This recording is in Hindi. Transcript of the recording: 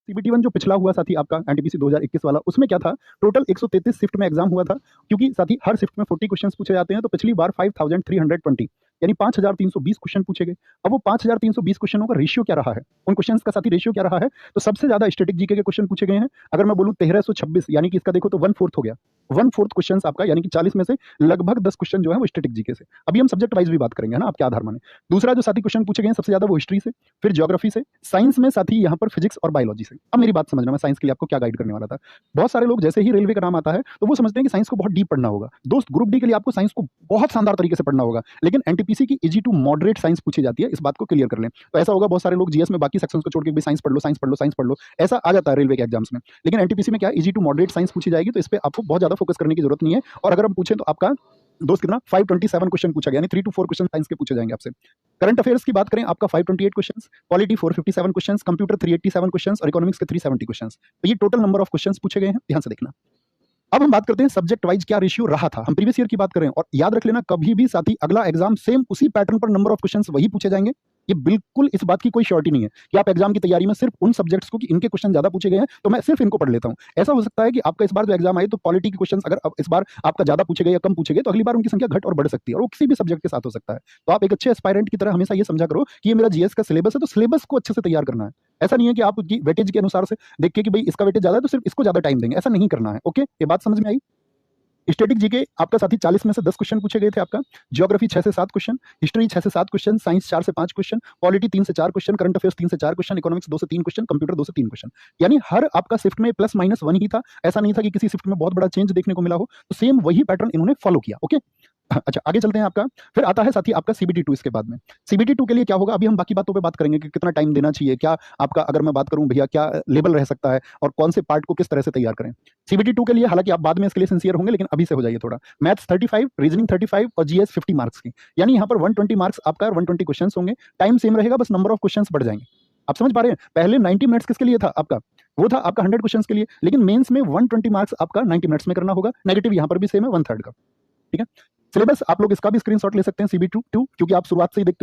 सीबीटी 1 जो पिछला हुआ साथी आपका एनटीपीसी 2021 वाला, उसमें क्या था, टोटल 133 शिफ्ट में एग्जाम हुआ था, क्योंकि साथी हर शिफ्ट में 40 क्वेश्चंस पूछे जाते हैं। तो पिछली बार 5320 यानी 5320 क्वेश्चन पूछे गए। अब वो 5320 क्वेश्चनों का रेशियो क्या रहा है, उन क्वेश्चंस का साथी रेशियो क्या रहा है, तो सबसे ज्यादा स्टैटिक जीके के क्वेश्चन पूछे गए हैं। अगर मैं बोलूं 1326, यानी कि इसका देखो तो 1/4 हो गया, 1/4 क्वेश्चन आपका, यानी कि 40 में से लगभग 10 क्वेश्चन जो है वो स्टैटिक जीके से। अभी हम सब्जेक्ट वाइज भी बात करेंगे, है ना, आप क्या आधार माने। दूसरा जो साथी क्वेश्चन पूछे गए हैं सबसे ज्यादा वो हिस्ट्री से, फिर ज्योग्राफी से, साइंस में साथी यहाँ पर फिजिक्स और बायोलॉजी से। अब मेरी बात समझना, मैं साइंस के लिए आपको क्या गाइड करने वाला था। बहुत सारे लोग जैसे ही रेलवे का नाम आता है तो वो समझते हैं कि साइंस को बहुत डीप पढ़ना होगा। दोस्त, ग्रुप डी के लिए आपको साइंस को बहुत शानदार तरीके से पढ़ना होगा, लेकिन एनटीपीसी की इजी टू मॉडरेट साइंस पूछी जाती है, इस बात को क्लियर कर लें। तो ऐसा होगा, बहुत सारे लोग जीएस में बाकी सेक्शंस को छोड़ के भी साइंस पढ़ लो, साइंस पढ़ लो, साइंस पढ़ लो, ऐसा आ जाता है रेलवे के एग्जाम्स में। लेकिन एनटीपीसी में क्या, इजी टू मॉडरेट साइंस पूछी जाएगी, तो इस पे आपको बहुत ज्यादा फोकस करने की जरूरत नहीं है। और अगर हम पूछें तो आपका दोस्त कितना 527 क्वेश्चन पूछा गया, यानी 3 to 4 क्वेश्चन साइंस के पूछे जाएंगे आपसे। करंट अफेयर्स की बात करें, आपका 528 questions, polity 457 questions, computer 387 questions और इकोनॉमिक्स के 370 क्वेश्चंस। तो ये टोटल नंबर ऑफ क्वेश्चंस पूछे गए हैं, ध्यान से देखना। अब हम बात करते हैं सब्जेक्ट वाइज क्या रेशियो रहा था। हम प्रीवियस ईयर की बात करें, और याद रख लेना कभी भी साथी अगला एग्जाम सेम उसी पैटर्न पर नंबर ऑफ क्वेश्चंस वही पूछे जाएंगे। ये बिल्कुल इस बात की कोई श्योरिटी नहीं है कि आप एग्जाम की तैयारी में सिर्फ उन सब्जेक्ट्स को कि इनके क्वेश्चन ज्यादा पूछे गए हैं तो मैं सिर्फ इनको पढ़ लेता हूं। ऐसा हो सकता है कि आपका इस बार जो एग्जाम आए तो पॉलिटी के क्वेश्चन अगर इस बार आपका ज्यादा पूछे गए या कम पूछे गए, तो अगली बार उनकी संख्या घट और बढ़ सकती है, और वो किसी भी सब्जेक्ट के साथ हो सकता है। तो आप एक अच्छे एस्पायरेंट की तरह हमेशा ये समझा करो कि ये मेरा जीएस का सिलेबस है, तो सिलेबस को अच्छे से तैयार करना है। ऐसा नहीं है कि आप वेटेज के अनुसार से देख के कि भाई इसका वेटेज ज्यादा है तो सिर्फ इसको ज्यादा टाइम देंगे, ऐसा नहीं करना है। ओके, ये बात समझ में आई। स्टैटिक जीके आपका साथी 40 में से 10 क्वेश्चन पूछे गए थे आपका, ज्योग्राफी 6 से 7 क्वेश्चन, हिस्ट्री 6 से 7 क्वेश्चन, साइंस 4 से 5 क्वेश्चन, पॉलिटी 3 से 4 क्वेश्चन, करंट अफेयर्स 3 से 4 क्वेश्चन, इकोनॉमिक्स 2 से 3 क्वेश्चन, कंप्यूटर 2 से 3 क्वेश्चन। यानी हर आपका शिफ्ट में प्लस माइनस 1 ही था, ऐसा नहीं था कि किसी शिफ्ट में बहुत बड़ा चेंज देखने को मिला हो। तो सेम वही पैटर्न इन्होंने फॉलो किया। ओके, अच्छा आगे चलते हैं। आपका फिर आता है साथी आपका सीबीटी 2। इसके बाद में सीबीटी 2 के लिए क्या होगा, अभी हम बाकी बातों पे बात करेंगे कि कितना टाइम देना चाहिए, क्या आपका, अगर मैं बात करूं भैया क्या लेवल रह सकता है और कौन से पार्ट को किस तरह से तैयार करें। सीबीटी 2 के लिए हालांकि आप बाद में इसके लिए सिंसियर होंगे, लेकिन अभी से हो जाइए थोड़ा। मैथ्स 35, रीजनिंग 35 और जीएस 50 मार्क्स की, यानी यहाँ पर 120 मार्क्स आपका 120 क्वेश्चन होंगे। टाइम सेम रहेगा, बस नंबर ऑफ क्वेश्चन बढ़ जाएंगे। आप समझ पा रहे हैं, पहले 90 मिनट्स किसके लिए था आपका, वो था आपका 100 क्वेश्चंस के लिए, लेकिन मेंस में 120 मार्क्स आपका 90 मिनट्स में करना होगा। नेगेटिव यहाँ पर भी सेम है, 1/3 का। ठीक है, सिलेबस आप लोग इसका भी स्क्रीनशॉट ले सकते हैं सीबीटी 2, क्योंकि आप शुरुआत से ही देखते